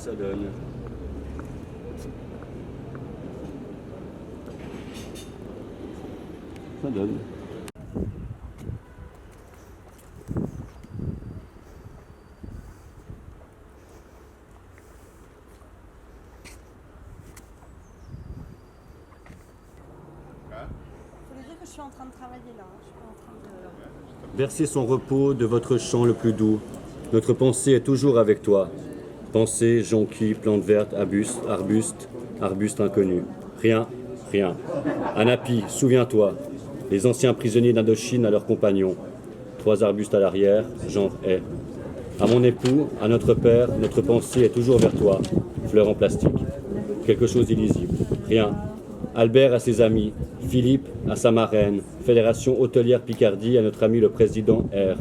ça donne? Ça donne. Je suis en train de travailler là. Je suis en train de... Versez son repos de votre chant le plus doux. Notre pensée est toujours avec toi. Pensée, jonquille, plantes vertes, arbustes inconnus. Rien, rien. Anapi, souviens-toi. Les anciens prisonniers d'Indochine à leurs compagnons. 3 arbustes à l'arrière, genre haie. À mon époux, à notre père, notre pensée est toujours vers toi. Fleurs en plastique. Quelque chose d'illisible. Rien. Albert à ses amis, Philippe à sa marraine, Fédération hôtelière Picardie à notre ami le président R.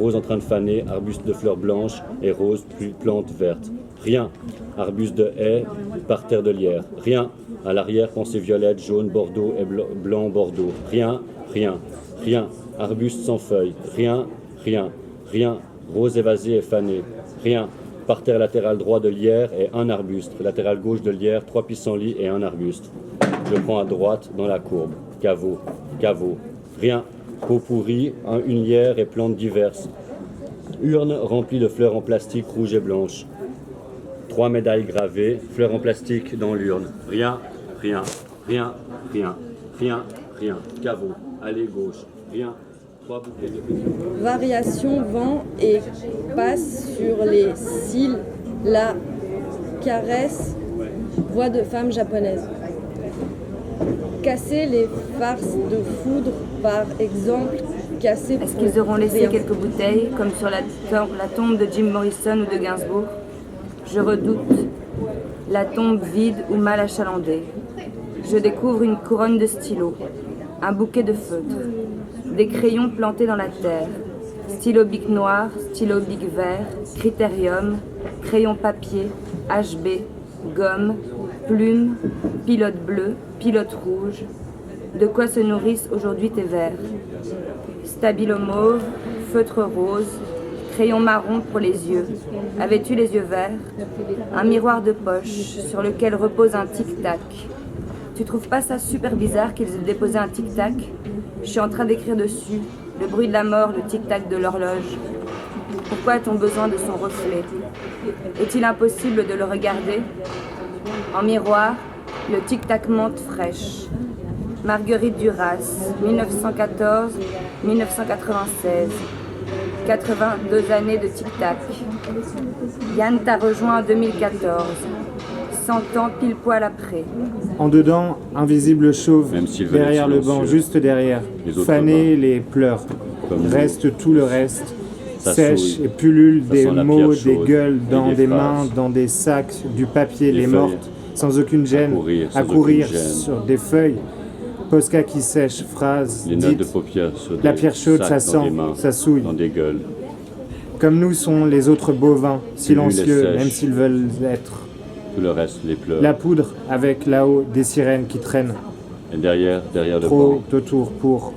Rose en train de faner, arbuste de fleurs blanches et roses, puis plantes vertes. Rien. Arbuste de haies, parterre de lierre. Rien. À l'arrière, pensée violette, jaune, bordeaux et blanc, bordeaux. Rien, rien, rien. Arbuste sans feuilles. Rien, rien, rien. Rose évasée et fanée. Rien. Parterre latéral droit de lierre et un arbuste. Latéral gauche de lierre, 3 pissenlits et un arbuste. Je prends à droite dans la courbe. Caveau, caveau. Rien. Pot pourri, une lierre et plantes diverses. Urne remplie de fleurs en plastique rouges et blanches. 3 médailles gravées, fleurs en plastique dans l'urne. Rien, rien, rien, rien, rien, rien. Caveau, allée gauche. Rien. 3 bouquets de petits. Variation vent et passe sur les cils, la caresse, voix de femme japonaise. Casser les farces de foudre, par exemple, casser. Est-ce qu'ils auront laissé quelques bouteilles, comme sur la tombe de Jim Morrison ou de Gainsbourg? Je redoute la tombe vide ou mal achalandée. Je découvre une couronne de stylos, un bouquet de feutres, des crayons plantés dans la terre, stylo bic noir, stylo bic vert, critérium, crayon papier, HB, gomme, plume, pilote bleu, pilote rouge. De quoi se nourrissent aujourd'hui tes vers? Stabilo mauve, feutre rose, crayon marron pour les yeux. Avais-tu les yeux verts? Un miroir de poche sur lequel repose un tic-tac. Tu trouves pas ça super bizarre qu'ils aient déposé un tic-tac? Je suis en train d'écrire dessus, le bruit de la mort, le tic-tac de l'horloge. Pourquoi a-t-on besoin de son reflet? Est-il impossible de le regarder? En miroir, le tic-tac menthe fraîche. Marguerite Duras, 1914-1996. 82 années de tic-tac. Yann t'a rejoint en 2014. 100 ans pile poil après. En dedans, invisible chauve, derrière le banc, silencieux. juste derrière. Fané Fané les pleurs. Reste tout le reste. Sèche et pullule des mots, des gueules, dans des mains, dans des sacs, du papier, les mortes, sans aucune gêne, à courir sur des feuilles. Posca qui sèche, phrase, Les notes de paupières sur la des pierre chaude, sacs ça dans sent, des mains, ça souille. dans des gueules. Comme nous sont les autres bovins, silencieux, sèche. même s'ils veulent être. Tout le reste, les pleurs. La poudre, avec là-haut des sirènes qui traînent Et derrière le trop banc, autour pour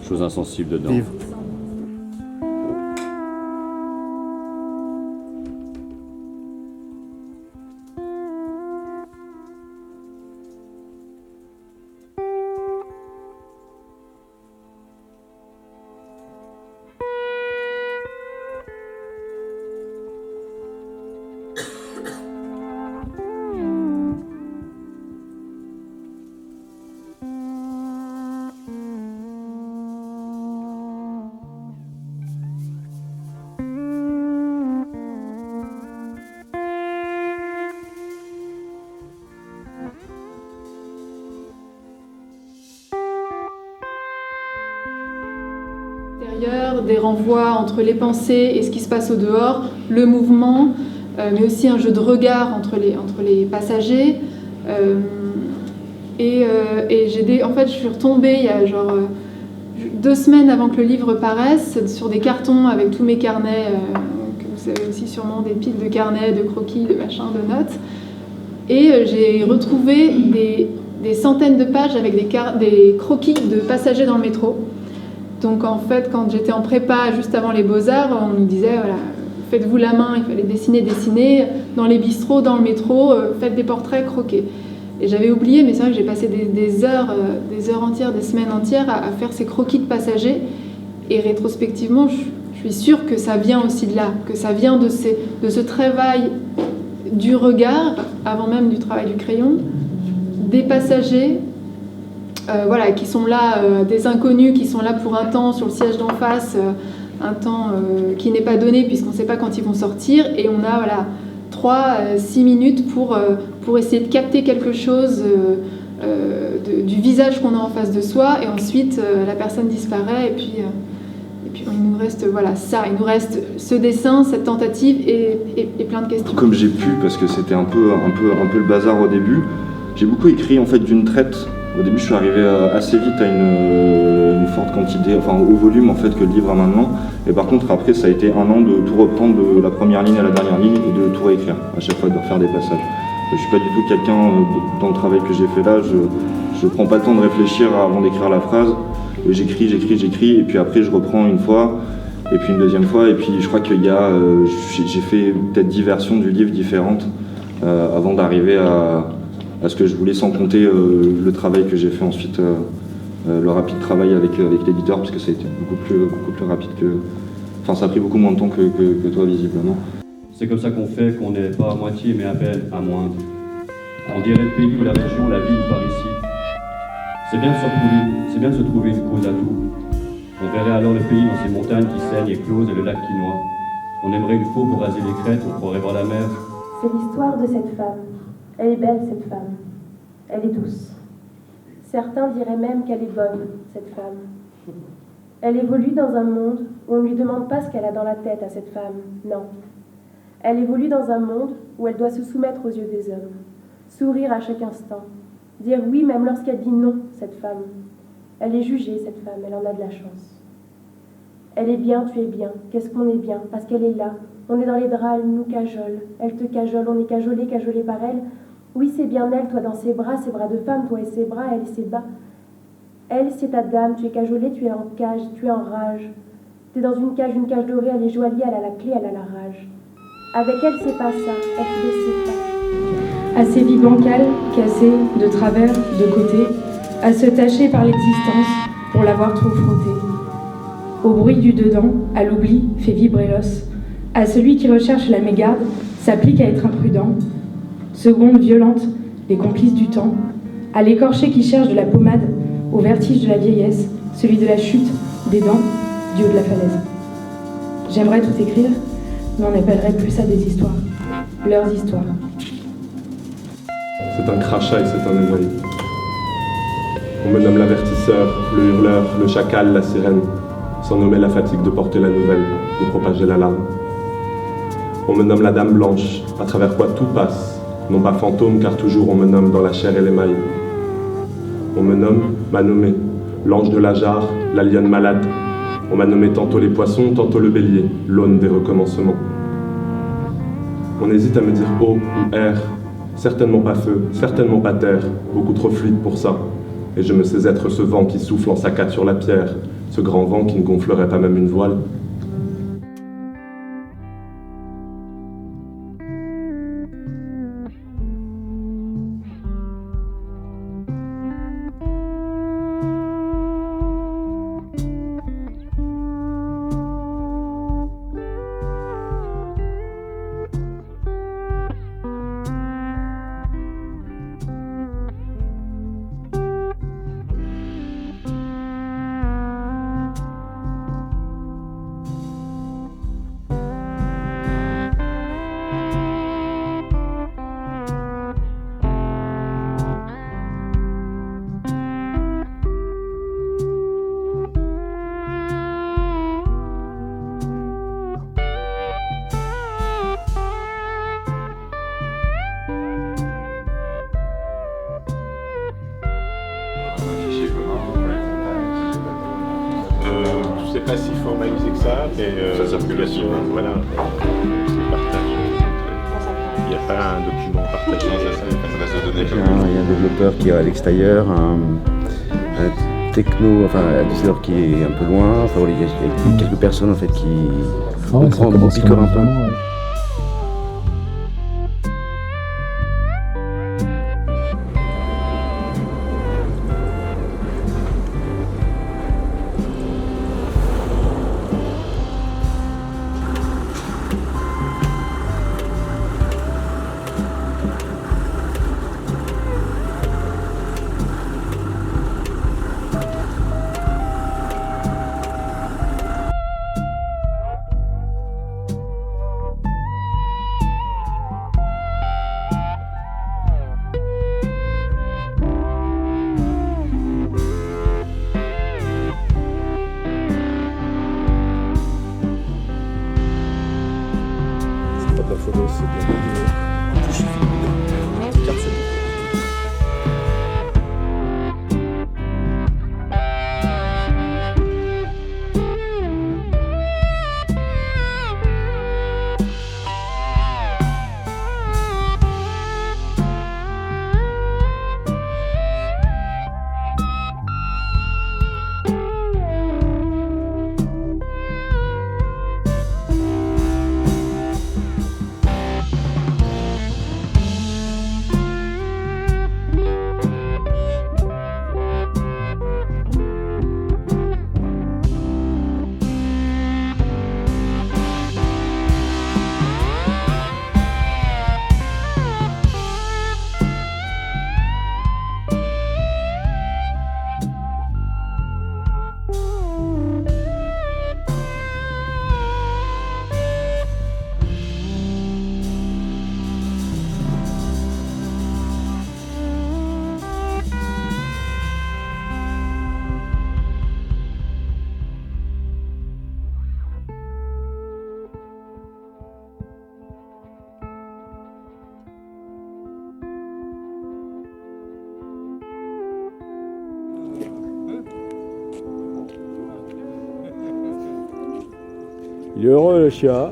chose insensible dedans. vivre. Des renvois entre les pensées et ce qui se passe au dehors, le mouvement, mais aussi un jeu de regard entre les passagers. En fait, je suis retombée il y a 2 semaines avant que le livre paraisse sur des cartons avec tous mes carnets, que vous savez aussi sûrement, des piles de carnets, de croquis, de machins, de notes. Et j'ai retrouvé des centaines de pages avec des croquis de passagers dans le métro. Donc en fait, quand j'étais en prépa juste avant les Beaux-Arts, on nous disait voilà, faites-vous la main, il fallait dessiner, dans les bistrots, dans le métro, faites des portraits, croquez. Et j'avais oublié, mais c'est vrai que j'ai passé des heures entières, des semaines entières à faire ces croquis de passagers. Et rétrospectivement, je suis sûre que ça vient aussi de là, que ça vient de ce travail du regard, avant même du travail du crayon, des passagers qui sont là, des inconnus qui sont là pour un temps sur le siège d'en face, un temps qui n'est pas donné puisqu'on ne sait pas quand ils vont sortir, et on a 3-6 minutes pour essayer de capter quelque chose du visage qu'on a en face de soi, et ensuite la personne disparaît, et puis il nous reste il nous reste ce dessin, cette tentative et plein de questions. Comme j'ai pu, parce que c'était un peu le bazar au début, j'ai beaucoup écrit en fait d'une traite. Au début, je suis arrivé assez vite à une forte quantité, au volume en fait que le livre a maintenant. Et par contre, après, ça a été un an de tout reprendre de la première ligne à la dernière ligne et de tout réécrire, à chaque fois de refaire des passages. Je suis pas du tout quelqu'un, dans le travail que j'ai fait là, je prends pas le temps de réfléchir avant d'écrire la phrase. J'écris, et puis après je reprends une fois, et puis une deuxième fois, et puis je crois qu'il y a, j'ai fait peut-être 10 versions du livre différentes avant d'arriver à ce que je voulais, sans compter le travail que j'ai fait ensuite, le rapide travail avec l'éditeur, parce que ça a été beaucoup plus rapide que... Enfin, ça a pris beaucoup moins de temps que toi, visiblement. C'est comme ça qu'on fait, qu'on n'est pas à moitié, mais à peine à moindre. On dirait le pays ou la région, la ville par ici. C'est bien de se trouver une cause à tout. On verrait alors le pays dans ses montagnes qui saignent et closes et le lac qui noie. On aimerait une faux pour raser les crêtes, on croirait voir la mer. C'est l'histoire de cette femme. Elle est belle, cette femme. Elle est douce. Certains diraient même qu'elle est bonne, cette femme. Elle évolue dans un monde où on ne lui demande pas ce qu'elle a dans la tête à cette femme, non. Elle évolue dans un monde où elle doit se soumettre aux yeux des hommes, sourire à chaque instant, dire oui même lorsqu'elle dit non, cette femme. Elle est jugée, cette femme, elle en a de la chance. Elle est bien, tu es bien. Qu'est-ce qu'on est bien? Parce qu'elle est là. On est dans les draps, elle nous cajole. Elle te cajole, on est cajolé par elle. Oui, c'est bien elle, toi dans ses bras de femme, toi et ses bras, elle et ses bas. Elle, c'est ta dame, tu es cajolé, tu es en cage, tu es en rage. Tu es dans une cage dorée, elle est joaillier, elle a la clé, elle a la rage. Avec elle, c'est pas ça, elle te laisse pas. À ses vies bancales, cassées, de travers, de côté, à se tâcher par l'existence pour l'avoir trop frottée. Au bruit du dedans, à l'oubli, fait vibrer l'os. À celui qui recherche la mégarde, s'applique à être imprudent. Seconde violente, les complices du temps. À l'écorché qui cherche de la pommade, au vertige de la vieillesse, celui de la chute, des dents, du haut de la falaise. J'aimerais tout écrire, mais on n'appellerait plus ça des histoires. Leurs histoires. C'est un crachat et c'est un éloigné. On me nomme l'avertisseur, le hurleur, le chacal, la sirène, sans nommer la fatigue de porter la nouvelle, de propager l'alarme. On me nomme la dame blanche, à travers quoi tout passe, non pas fantôme car toujours on me nomme dans la chair et l'émail. On me nomme, m'a nommé, l'ange de la jarre, la lionne malade. On m'a nommé tantôt les poissons, tantôt le bélier, l'aune des recommencements. On hésite à me dire eau ou air, certainement pas feu, certainement pas terre, beaucoup trop fluide pour ça. Et je me sais être ce vent qui souffle en saccade sur la pierre, ce grand vent qui ne gonflerait pas même une voile. Je ne sais pas si formalisé que ça, mais ça circulation, voilà, c'est partagé. Il n'y a pas un document partagé. Il y a un développeur qui est à l'extérieur, un techno, enfin un décideur qui est un peu loin. Enfin, il y a quelques personnes en fait qui on picore un peu. La photo, c'est de la vidéo. Je suis filmé. Carte c'est bon. Il est heureux le chien.